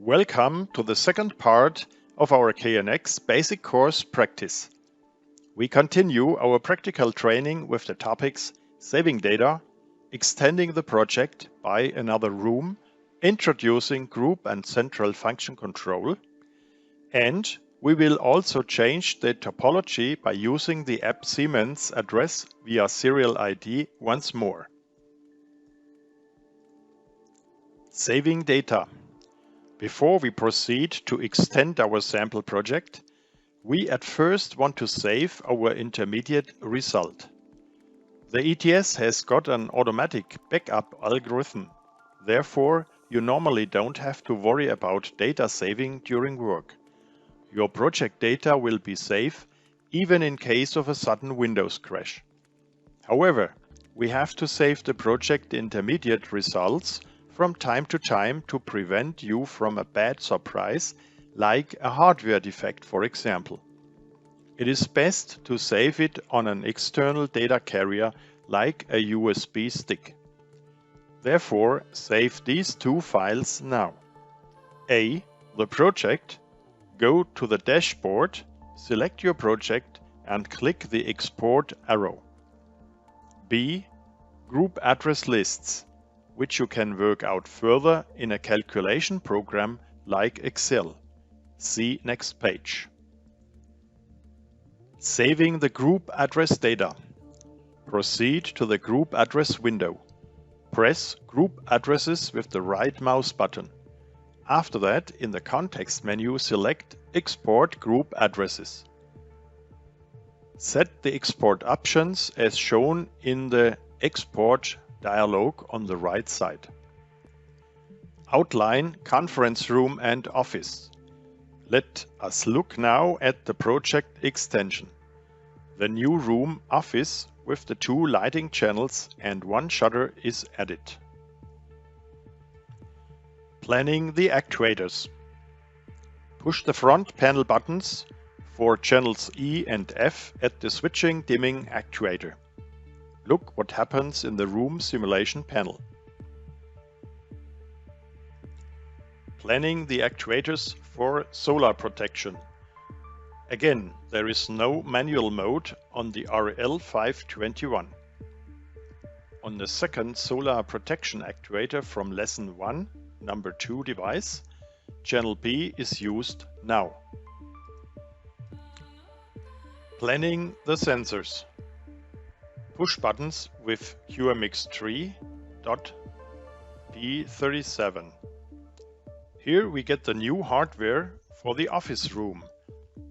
Welcome to the second part of our KNX basic course practice. We continue our practical training with the topics saving data, extending the project by another room, introducing group and central function control, and we will also change the topology by using the app Siemens address via serial ID once more. Saving data. Before we proceed to extend our sample project, we at first want to save our intermediate result. The ETS has got an automatic backup algorithm. Therefore, you normally don't have to worry about data saving during work. Your project data will be safe even in case of a sudden Windows crash. However, we have to save the project intermediate results from time to time to prevent you from a bad surprise, like a hardware defect, for example. It is best to save it on an external data carrier like a USB stick. Therefore, save these two files now. A. The project. Go to the dashboard, select your project and click the export arrow. B. Group address lists, which you can work out further in a calculation program like Excel. See next page. Saving the group address data. Proceed to the group address window. Press Group Addresses with the right mouse button. After that, in the context menu, select Export Group Addresses. Set the export options as shown in the Export dialog on the right side. Outline conference room and office. Let us look now at the project extension. The new room office with the two lighting channels and one shutter is added. Planning the actuators. Push the front panel buttons for channels E and F at the switching dimming actuator. Look what happens in the room simulation panel. Planning the actuators for solar protection. Again, there is no manual mode on the RL521. On the second solar protection actuator from lesson 1, number 2 device, channel B is used now. Planning the sensors. Push buttons with QMX3.P37. Here we get the new hardware for the office room,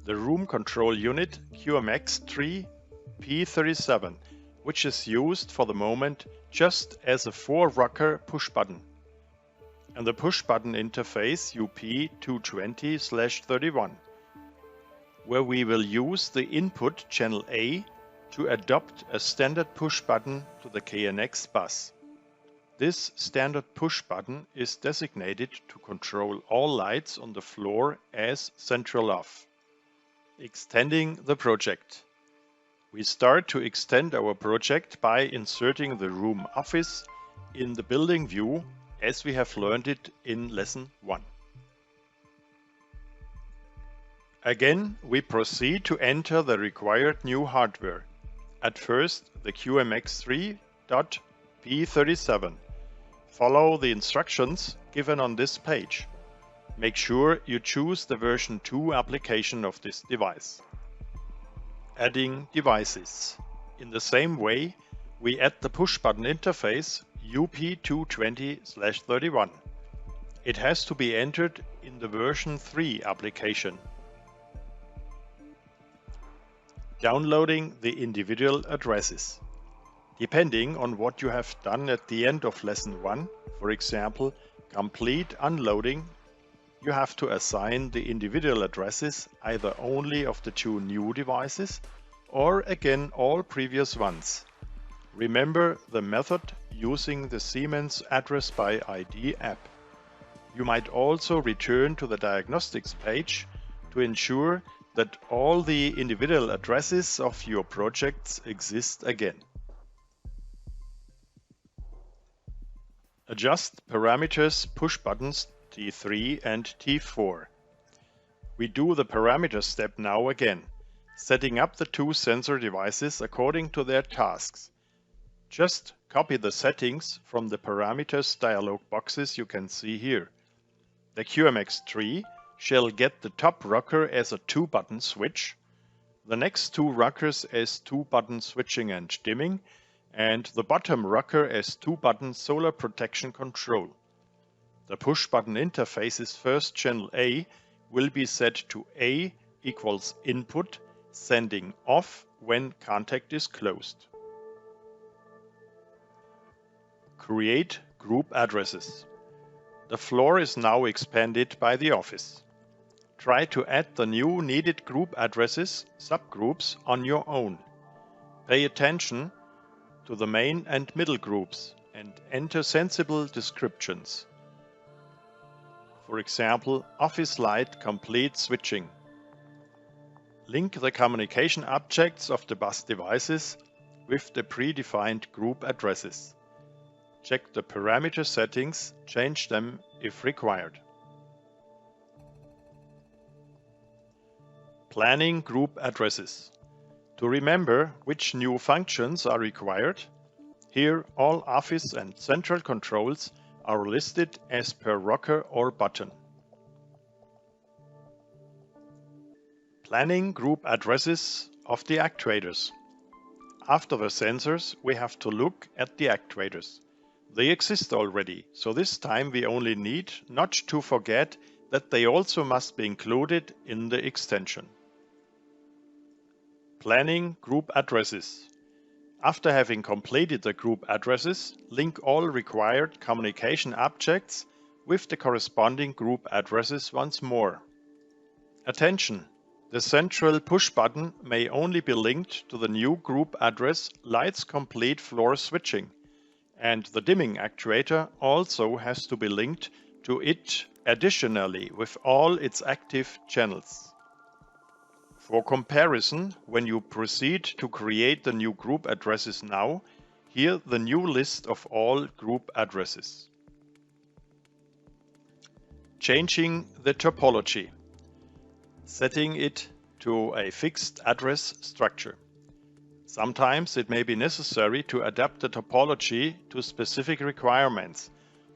the room control unit QMX3.P37, which is used for the moment just as a 4-rocker push button, and the push button interface UP220/31, where we will use the input channel A to adopt a standard push button to the KNX bus. This standard push button is designated to control all lights on the floor as central off. Extending the project. We start to extend our project by inserting the room office in the building view as we have learned it in lesson 1. Again, we proceed to enter the required new hardware. At first, the QMX3.P37. Follow the instructions given on this page. Make sure you choose the version 2 application of this device. Adding devices. In the same way, we add the push button interface UP220/31. It has to be entered in the version 3 application. Downloading the individual addresses. Depending on what you have done at the end of lesson 1, for example, complete unloading, you have to assign the individual addresses either only of the 2 new devices or again all previous ones. Remember the method using the Siemens Address by ID app. You might also return to the diagnostics page to ensure that all the individual addresses of your projects exist again. Adjust parameters push buttons T3 and T4. We do the parameter step now again, setting up the two sensor devices according to their tasks. Just copy the settings from the parameters dialog boxes you can see here. The QMX3 shall get the top rocker as a 2-button switch, the next two rockers as 2-button switching and dimming, and the bottom rocker as 2-button solar protection control. The push-button interface's first channel A will be set to A equals input, sending off when contact is closed. Create group addresses. The floor is now expanded by the office. Try to add the new needed group addresses, subgroups, on your own. Pay attention to the main and middle groups and enter sensible descriptions. For example, office light complete switching. Link the communication objects of the bus devices with the predefined group addresses. Check the parameter settings, change them if required. Planning group addresses. To remember which new functions are required, here all office and central controls are listed as per rocker or button. Planning group addresses of the actuators. After the sensors, we have to look at the actuators. They exist already, so this time we only need not to forget that they also must be included in the extension. Planning group addresses. After having completed the group addresses, link all required communication objects with the corresponding group addresses once more. Attention! The central push button may only be linked to the new group address Lights Complete Floor Switching, and the dimming actuator also has to be linked to it additionally with all its active channels. For comparison, when you proceed to create the new group addresses now, here the new list of all group addresses. Changing the topology. Setting it to a fixed address structure. Sometimes it may be necessary to adapt the topology to specific requirements.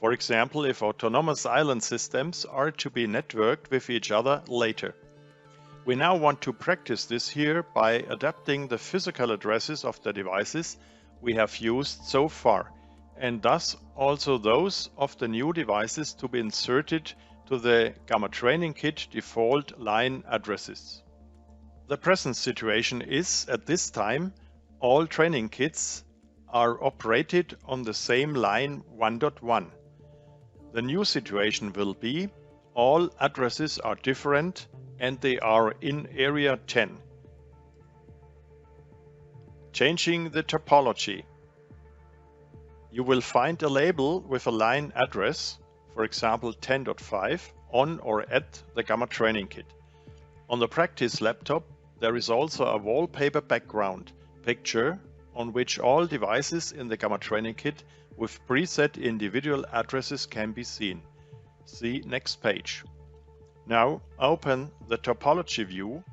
For example, if autonomous island systems are to be networked with each other later. We now want to practice this here by adapting the physical addresses of the devices we have used so far, and thus also those of the new devices to be inserted to the Gamma Training Kit default line addresses. The present situation is, at this time, all training kits are operated on the same line 1.1. The new situation will be, all addresses are different and they are in area 10. Changing the topology. You will find a label with a line address, for example 10.5, on or at the Gamma Training Kit. On the practice laptop, there is also a wallpaper background picture on which all devices in the Gamma Training Kit with preset individual addresses can be seen. See next page. Now open the topology view,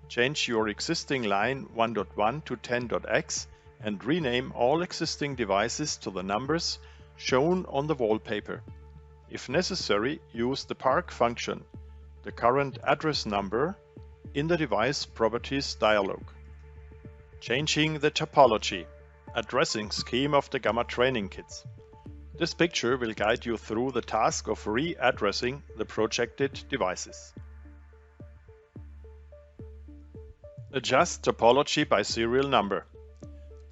change your existing line 1.1 to 10.x and rename all existing devices to the numbers shown on the wallpaper. If necessary, use the park function, the current address number, in the device properties dialog. Changing the topology, addressing scheme of the Gamma Training Kits. This picture will guide you through the task of re-addressing the projected devices. Adjust topology by serial number.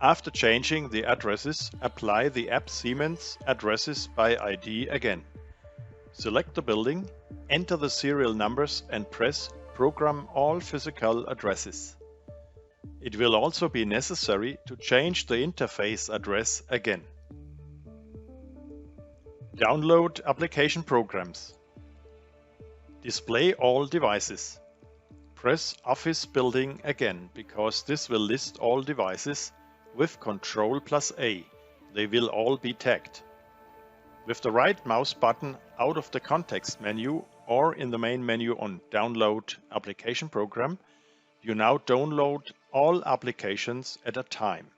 After changing the addresses, apply the app Siemens addresses by ID again. Select the building, enter the serial numbers and press Program all physical addresses. It will also be necessary to change the interface address again. Download application programs. Display all devices. Press Office Building again, because this will list all devices with Ctrl+A. They will all be tagged. With the right mouse button out of the context menu or in the main menu on Download Application Program, you now download all applications at a time.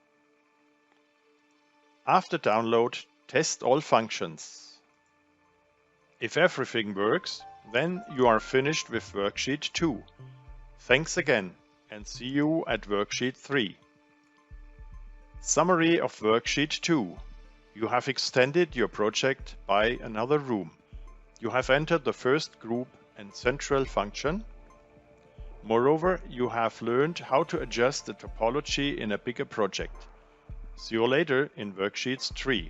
After download, test all functions. If everything works, then you are finished with Worksheet 2. Thanks again and see you at Worksheet 3. Summary of Worksheet 2. You have extended your project by another room. You have entered the first group and central function. Moreover, you have learned how to adjust the topology in a bigger project. See you later in Worksheets 3.